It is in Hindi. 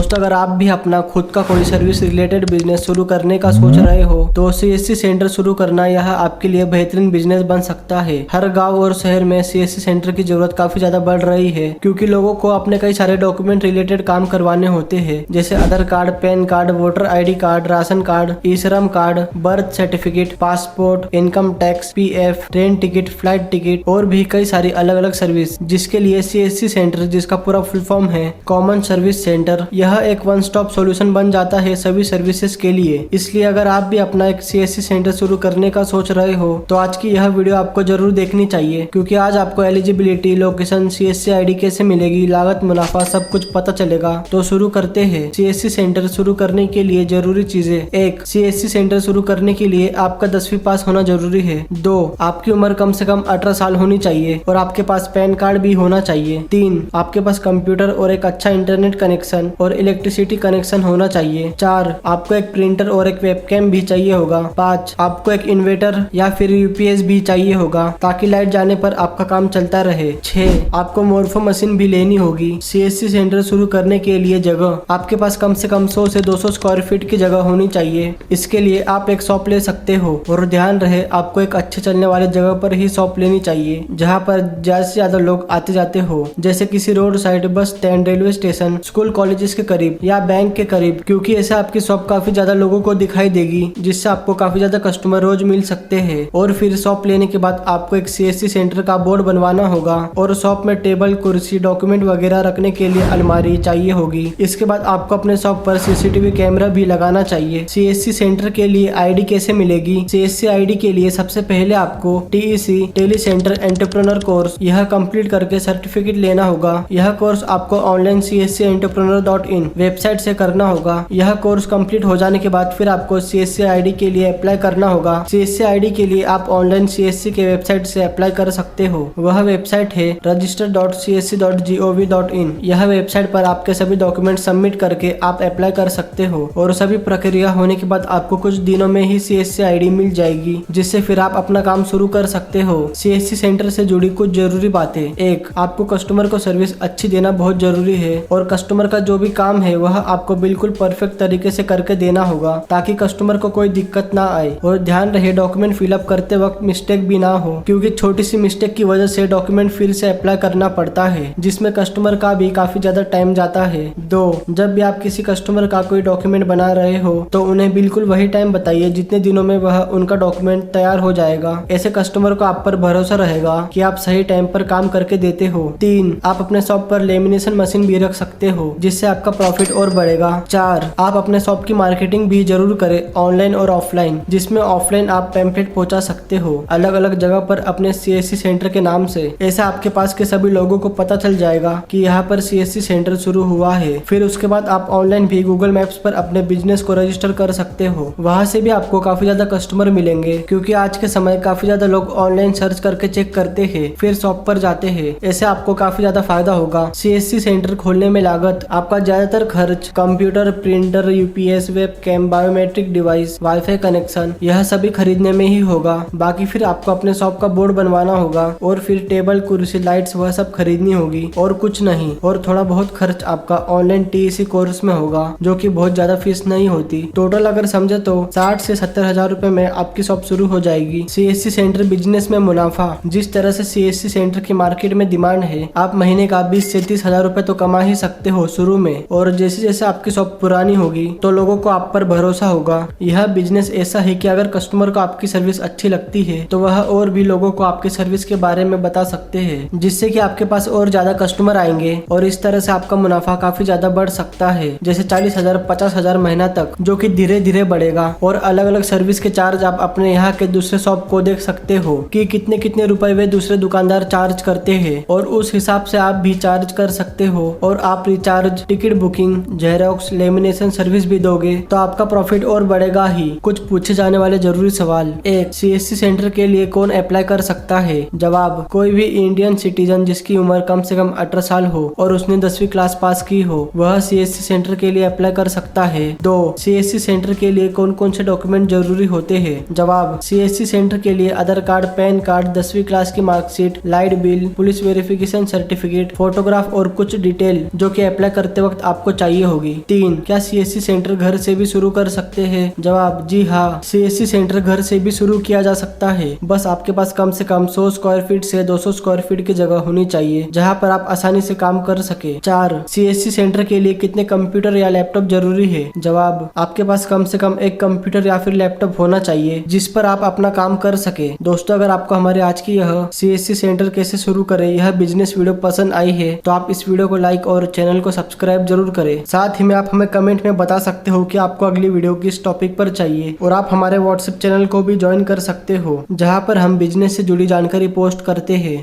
दोस्तों, अगर आप भी अपना खुद का कोई सर्विस रिलेटेड बिजनेस शुरू करने का सोच रहे हो तो सीएससी सेंटर शुरू करना यह आपके लिए बेहतरीन बिजनेस बन सकता है। हर गांव और शहर में सीएससी सेंटर की जरूरत काफी ज्यादा बढ़ रही है, क्योंकि लोगों को अपने कई सारे डॉक्यूमेंट रिलेटेड काम करवाने होते हैं, जैसे Aadhaar card, PAN card, voter ID card, ration card, E Shram card, birth certificate, passport, income tax, PF, train ticket, flight ticket और भी कई सारी अलग अलग सर्विस, जिसके लिए सीएससी सेंटर, जिसका पूरा फुल फॉर्म है कॉमन सर्विस सेंटर, यह एक वन स्टॉप सॉल्यूशन बन जाता है सभी सर्विसेज के लिए। इसलिए अगर आप भी अपना एक सीएससी सेंटर शुरू करने का सोच रहे हो तो आज की यह वीडियो आपको जरूर देखनी चाहिए, क्योंकि आज आपको एलिजिबिलिटी, लोकेशन, सीएससी आईडी कैसे मिलेगी, लागत, मुनाफा सब कुछ पता चलेगा। तो शुरू करते हैं। सीएससी सेंटर शुरू करने के लिए जरूरी चीजें: 1. सीएससी सेंटर शुरू करने के लिए आपका 10वीं पास होना जरूरी है। 2. आपकी उम्र कम से कम 18 साल होनी चाहिए और आपके पास पैन कार्ड भी होना चाहिए। 3. आपके पास कंप्यूटर और एक अच्छा इंटरनेट कनेक्शन और इलेक्ट्रिसिटी कनेक्शन होना चाहिए। 4. आपको एक प्रिंटर और एक वेबकैम भी चाहिए होगा। 5. आपको एक इन्वर्टर या फिर यूपीएस भी चाहिए होगा, ताकि लाइट जाने पर आपका काम चलता रहे। 6. आपको मोर्फो मशीन भी लेनी होगी। सीएससी सेंटर शुरू करने के लिए जगह: आपके पास कम से कम 100 से 200 स्क्वायर फीट की जगह होनी चाहिए। इसके लिए आप एक शॉप ले सकते हो, और ध्यान रहे आपको एक अच्छे चलने वाले जगह पर ही शॉप लेनी चाहिए, जहाँ पर ज्यादा से ज्यादा लोग आते जाते हो, जैसे किसी road side, bus stand, railway station, school colleges के करीब या बैंक के करीब, क्योंकि ऐसे आपकी शॉप काफी ज्यादा लोगों को दिखाई देगी, जिससे आपको काफी ज्यादा कस्टमर रोज मिल सकते हैं। और फिर शॉप लेने के बाद आपको एक सीएससी सेंटर का बोर्ड बनवाना होगा, और शॉप में टेबल, कुर्सी, डॉक्यूमेंट वगैरह रखने के लिए अलमारी चाहिए होगी। इसके बाद आपको अपने शॉप पर सीसीटीवी कैमरा भी लगाना चाहिए। सीएससी सेंटर के लिए आईडी कैसे मिलेगी? सीएससी आईडी के लिए सबसे पहले आपको TEC, tele centre entrepreneur course, यह कंप्लीट करके सर्टिफिकेट लेना होगा। यह कोर्स आपको ऑनलाइन CSCentrepreneur.in वेबसाइट से करना होगा। यह कोर्स कंप्लीट हो जाने के बाद फिर आपको सीएससी आईडी के लिए अप्लाई करना होगा। सीएससी आईडी के लिए आप ऑनलाइन सीएससी के वेबसाइट से अप्लाई कर सकते हो। वह वेबसाइट है register.csc.gov.in। यह वेबसाइट पर आपके सभी डॉक्यूमेंट सबमिट करके आप अप्लाई कर सकते हो, और सभी प्रक्रिया होने के बाद आपको कुछ दिनों में ही सीएससी आईडी मिल जाएगी, जिससे फिर आप अपना काम शुरू कर सकते हो। सीएससी सेंटर से जुड़ी कुछ जरूरी बातें: 1. आपको कस्टमर को सर्विस अच्छी देना बहुत जरूरी है, और कस्टमर का जो भी काम है वह आपको बिल्कुल परफेक्ट तरीके से करके देना होगा, ताकि कस्टमर को कोई दिक्कत ना आए। और ध्यान रहे डॉक्यूमेंट फिलअप करते वक्त मिस्टेक भी ना हो, क्योंकि छोटी सी मिस्टेक की वजह से डॉक्यूमेंट फिर से अप्लाई करना पड़ता है, जिसमें कस्टमर का भी काफी ज्यादा टाइम जाता है। 2. जब भी आप किसी कस्टमर का कोई डॉक्यूमेंट बना रहे हो तो उन्हें बिल्कुल वही टाइम बताइए जितने दिनों में वह उनका डॉक्यूमेंट तैयार हो जाएगा। ऐसे कस्टमर को आप पर भरोसा रहेगा कि आप सही टाइम पर काम करके देते हो। 3. आप अपने शॉप पर लेमिनेशन मशीन भी रख सकते हो, जिससे आपका प्रॉफिट और बढ़ेगा। 4. आप अपने शॉप की मार्केटिंग भी जरूर करें, ऑनलाइन और ऑफलाइन, जिसमें ऑफलाइन आप पैम्पलेट पहुंचा सकते हो अलग अलग जगह पर अपने सीएससी सेंटर के नाम से। ऐसा आपके पास के सभी लोगों को पता चल जाएगा कि यहाँ पर सीएससी सेंटर शुरू हुआ है। फिर उसके बाद आप ऑनलाइन भी गूगल मैप्स पर अपने बिजनेस को रजिस्टर कर सकते हो। वहाँ से भी आपको काफी ज्यादा कस्टमर मिलेंगे, क्योंकि आज के समय काफी ज्यादा लोग ऑनलाइन सर्च करके चेक करते हैं, फिर शॉप पर जाते हैं। ऐसे आपको काफी ज्यादा फायदा होगा। सीएससी सेंटर खोलने में लागत: आपका ज्यादातर खर्च computer, printer, UPS, webcam, biometric device, wifi connection, यह सभी खरीदने में ही होगा। बाकी फिर आपको अपने शॉप का बोर्ड बनवाना होगा, और फिर टेबल, कुर्सी, लाइट्स वह सब खरीदनी होगी, और कुछ नहीं। और थोड़ा बहुत खर्च आपका ऑनलाइन टीईसी कोर्स में होगा, जो कि बहुत ज्यादा फीस नहीं होती। टोटल अगर समझे तो 60 से 70 हजार रुपए में आपकी शॉप शुरू हो जाएगी। सीएससी सेंटर बिजनेस में मुनाफा: जिस तरह से सीएससी सेंटर की मार्केट में डिमांड है, आप महीने का 20 से 30 हजार रुपए तो कमा ही सकते हो शुरू में, और जैसे जैसे आपकी शॉप पुरानी होगी तो लोगों को आप पर भरोसा होगा। यह बिजनेस ऐसा है कि अगर कस्टमर को आपकी सर्विस अच्छी लगती है तो वह और भी लोगों को आपकी सर्विस के बारे में बता सकते हैं, जिससे कि आपके पास और ज्यादा कस्टमर आएंगे, और इस तरह से आपका मुनाफा काफी ज्यादा बढ़ सकता है, जैसे 40,000, 50,000 महीना तक, जो कि धीरे धीरे बढ़ेगा। और अलग अलग सर्विस के चार्ज आप अपने यहाँ के दूसरे शॉप को देख सकते हो कि कितने कितने रुपए वे दूसरे दुकानदार चार्ज करते हैं, और उस हिसाब से आप भी चार्ज कर सकते हो। और आप recharge, ticket booking, xerox, lamination service भी दोगे तो आपका प्रॉफिट और बढ़ेगा ही। कुछ पूछे जाने वाले जरूरी सवाल: 1. सीएससी सेंटर के लिए कौन अप्लाई कर सकता है? जवाब: कोई भी इंडियन सिटीजन जिसकी उम्र कम से कम 18 साल हो और उसने 10वीं क्लास पास की हो, वह सीएससी सेंटर के लिए अप्लाई कर सकता है। 2. सीएससी सेंटर के लिए कौन कौन से डॉक्यूमेंट जरूरी होते हैं? जवाब: सीएससी सेंटर के लिए आधार कार्ड, पैन कार्ड, 10वीं क्लास की marksheet, light bill, police verification certificate, photograph और कुछ डिटेल, जो कि अप्लाई करते वक्त आपको चाहिए होगी। 3. क्या CSC सेंटर घर से भी शुरू कर सकते हैं? जवाब जी हाँ, CSC सेंटर घर से भी शुरू किया जा सकता है। बस आपके पास कम से कम 100 स्क्वायर फीट से 200 स्क्वायर फीट की जगह होनी चाहिए जहाँ पर आप आसानी से काम कर सके। 4. CSC सेंटर के लिए कितने कंप्यूटर या लैपटॉप जरूरी है? जवाब आपके पास कम से कम एक कंप्यूटर या फिर लैपटॉप होना चाहिए जिस पर आप अपना काम कर सके। दोस्तों, अगर आपको हमारे आज की यह CSC सेंटर कैसे शुरू करें यह बिजनेस वीडियो पसंद आई है तो आप इस वीडियो को लाइक और चैनल को सब्सक्राइब जरूर करें। साथ ही में आप हमें कमेंट में बता सकते हो कि आपको अगली वीडियो किस टॉपिक पर चाहिए, और आप हमारे व्हाट्सएप चैनल को भी ज्वाइन कर सकते हो जहां पर हम बिजनेस से जुड़ी जानकारी पोस्ट करते हैं।